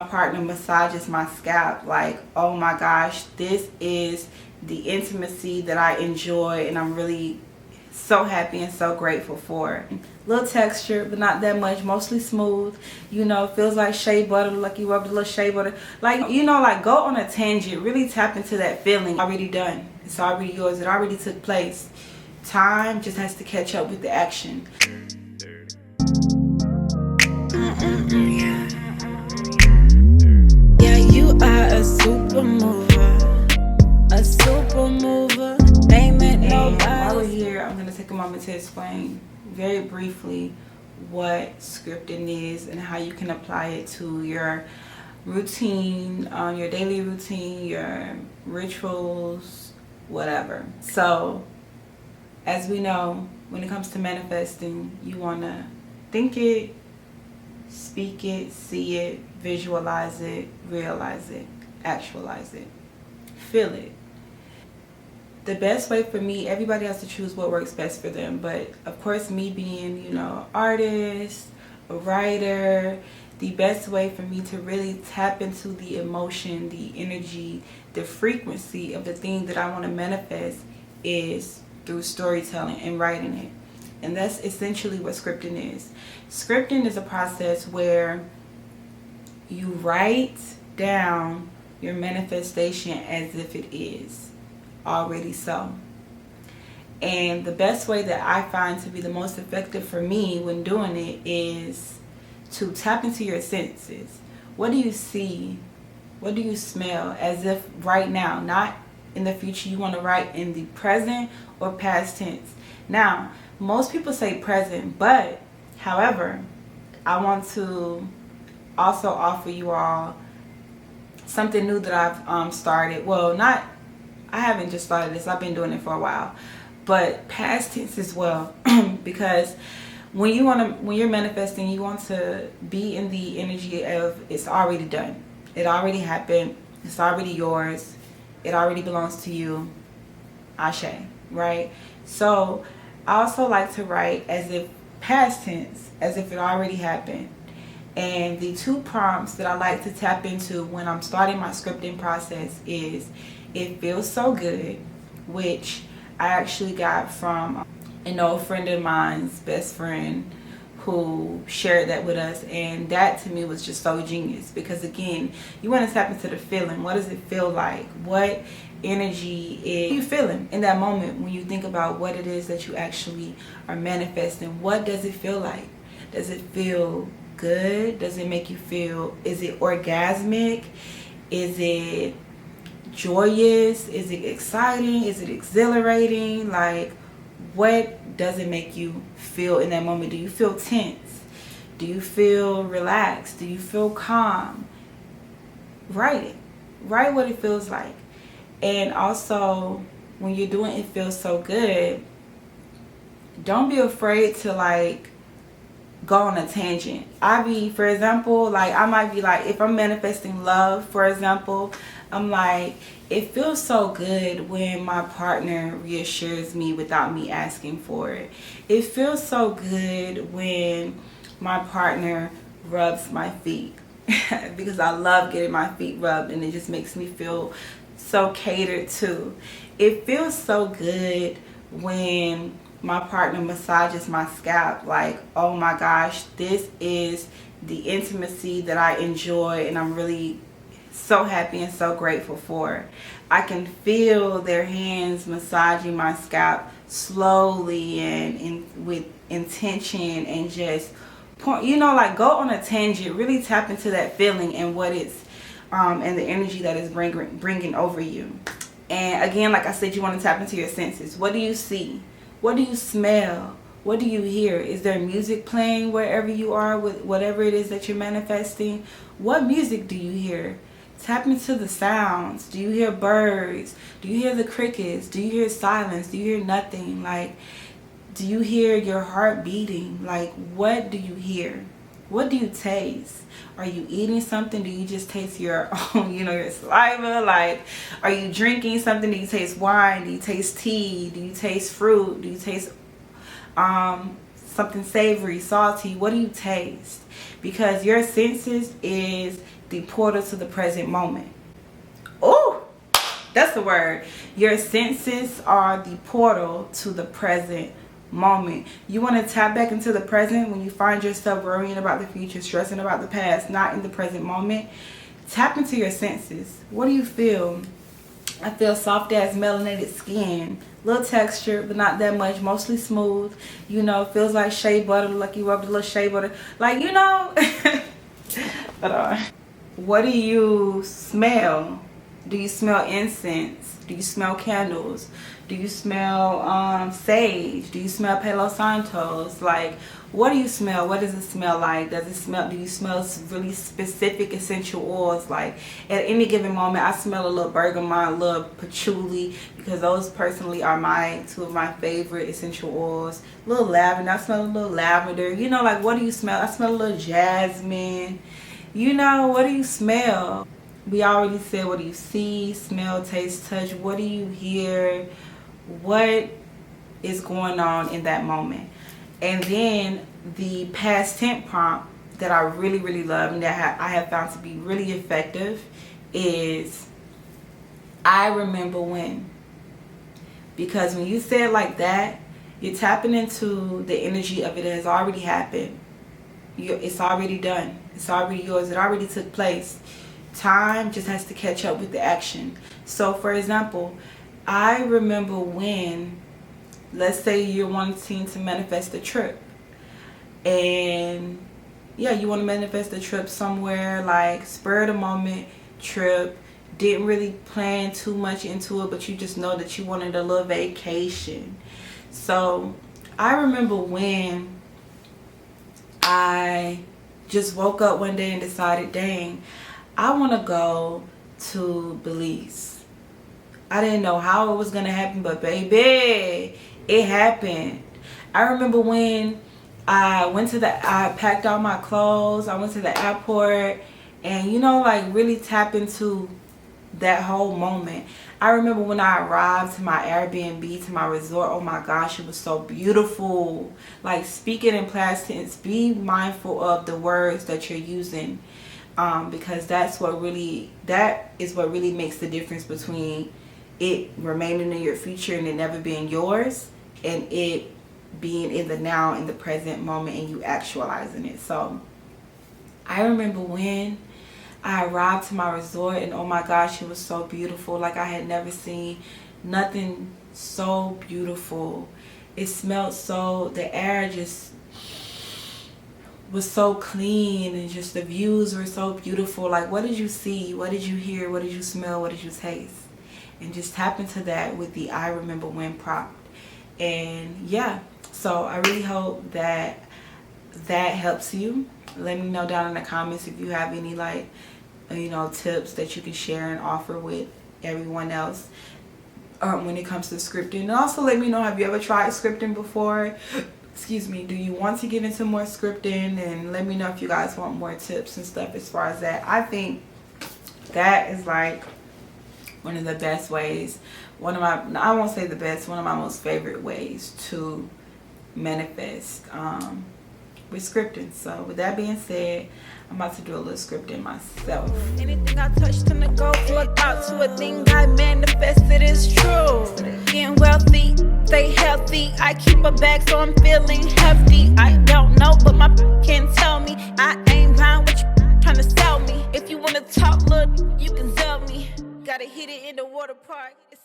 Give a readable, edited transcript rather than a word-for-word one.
partner massages my scalp, like, oh my gosh, this is the intimacy that I enjoy and I'm really so happy and so grateful for. Little texture, but not that much, mostly smooth. You know, feels like shea butter, like you rubbed a little shea butter. Like, you know, like go on a tangent, really tap into that feeling. Already done. It's already yours. It already took place. Time just has to catch up with the action. Yeah, you are a super mover. A super mover. Ain't met nobody. While we're here, I'm going to take a moment to explain very briefly what scripting is and how you can apply it to your routine, your daily routine, your rituals, whatever. So, as we know, when it comes to manifesting, you want to think it, speak it, see it, visualize it, realize it, actualize it, feel it. The best way for me, everybody has to choose what works best for them, but of course me being, you know, artist, a writer, the best way for me to really tap into the emotion, the energy, the frequency of the thing that I want to manifest is through storytelling and writing it. And that's essentially what scripting is. Scripting is a process where you write down your manifestation as if it is already so. And the best way that I find to be the most effective for me when doing it is to tap into your senses. What do you see? What do you smell? As if right now, not in the future. You want to write in the present or past tense. Now, most people say present, but however, I want to also offer you all something new that I've started. Well, I haven't just started this. I've been doing it for a while, but past tense as well, because when you're manifesting, you want to be in the energy of it's already done. It already happened. It's already yours. It already belongs to you. Ashe, right? So I also like to write as if past tense, as if it already happened. And the two prompts that I like to tap into when I'm starting my scripting process is "It feels so good," which I actually got from an old friend of mine's best friend who shared that with us, and that to me was just so genius, because again, you want to tap into the feeling. What does it feel like? What energy is you feeling in that moment when you think about what it is that you actually are manifesting? What does it feel like? Does it feel good? Does it make you feel, is it orgasmic? Is it joyous? Is it exciting? Is it exhilarating? Like, what does it make you feel in that moment? Do you feel tense? Do you feel relaxed? Do you feel calm? Write it. Write what it feels like. And also, when you're doing "It Feels So Good," don't be afraid to like go on a tangent. For example, like I might be like, if I'm manifesting love, for example, I'm like, it feels so good when my partner reassures me without me asking for it. It feels so good when my partner rubs my feet because I love getting my feet rubbed and it just makes me feel so catered to. It feels so good when my partner massages my scalp, like, oh my gosh, this is the intimacy that I enjoy and I'm really so happy and so grateful for. I can feel their hands massaging my scalp slowly and with intention, and just like go on a tangent, really tap into that feeling and what it's and the energy that is bringing over you. And again, like I said, you want to tap into your senses. What do you see? What do you smell? What do you hear? Is there music playing wherever you are with whatever it is that you're manifesting? What music do you hear? Tap into the sounds. Do you hear birds? Do you hear the crickets? Do you hear silence? Do you hear nothing? Like, do you hear your heart beating? Like, what do you hear? What do you taste? Are you eating something? Do you just taste your own, your saliva? Like, are you drinking something? Do you taste wine? Do you taste tea? Do you taste fruit? Do you taste something savory, salty? What do you taste? Because your senses is the portal to the present moment. Oh, that's the word. Your senses are the portal to the present moment. You want to tap back into the present when you find yourself worrying about the future, stressing about the past, not in the present moment. Tap into your senses. What do you feel? I feel soft as melanated skin, little texture, but not that much, mostly smooth. You know, feels like shea butter, like you rubbed a little shea butter, like, you know. But what do you smell? Do you smell incense? Do you smell candles? Do you smell sage? Do you smell Palo Santos? Like, what do you smell? What does it smell like? Does it smell, do you smell really specific essential oils? Like, at any given moment, I smell a little bergamot, a little patchouli, because those personally are two of my favorite essential oils. A little lavender, I smell a little lavender. You know, like, what do you smell? I smell a little jasmine. You know, what do you smell? We already said, what do you see, smell, taste, touch? What do you hear? What is going on in that moment? And then the past tense prompt that I really, really love and that I have found to be really effective is, I remember when. Because when you say it like that, you're tapping into the energy of it has already happened. It's already done. It's already yours. It already took place. Time just has to catch up with the action. So, for example, I remember when, let's say you're wanting to manifest a trip. And yeah, you want to manifest a trip somewhere, like spur of the moment trip. Didn't really plan too much into it, but you just know that you wanted a little vacation. So I remember when I just woke up one day and decided, dang, I want to go to Belize. I didn't know how it was going to happen, but baby, it happened. I remember when I packed all my clothes, I went to the airport, and, you know, like, really tap into that whole moment. I remember when I arrived to my Airbnb, to my resort, oh my gosh, it was so beautiful. Like, speaking in past tense, be mindful of the words that you're using, because that is what really makes the difference between it remaining in your future and it never being yours, and it being in the now, in the present moment, and you actualizing it. So I remember when I arrived to my resort, and oh my gosh, it was so beautiful. Like, I had never seen nothing so beautiful. It smelled so, the air just was so clean, and just the views were so beautiful. Like, what did you see? What did you hear? What did you smell? What did you taste? And just tap into that with the I remember when prompt. And yeah, so I really hope that that helps you. Let me know down in the comments if you have any, like, you know, tips that you can share and offer with everyone else when it comes to scripting. And also let me know, have you ever tried scripting before? Excuse me. Do you want to get into more scripting? And let me know if you guys want more tips and stuff as far as that. I think that is like one of the best ways, I won't say the best, one of my most favorite ways to manifest with scripting. So with that being said, I'm about to do a little scripting myself. Anything I touch tend to go to a thought to a thing I manifested is true. Getting wealthy, stay healthy. I keep a bag so I'm feeling hefty. I don't know, but my can tell me. I ain't buying what you trying to sell me. If you wanna talk, look, you can sell me. Gotta hit it in the water park. It's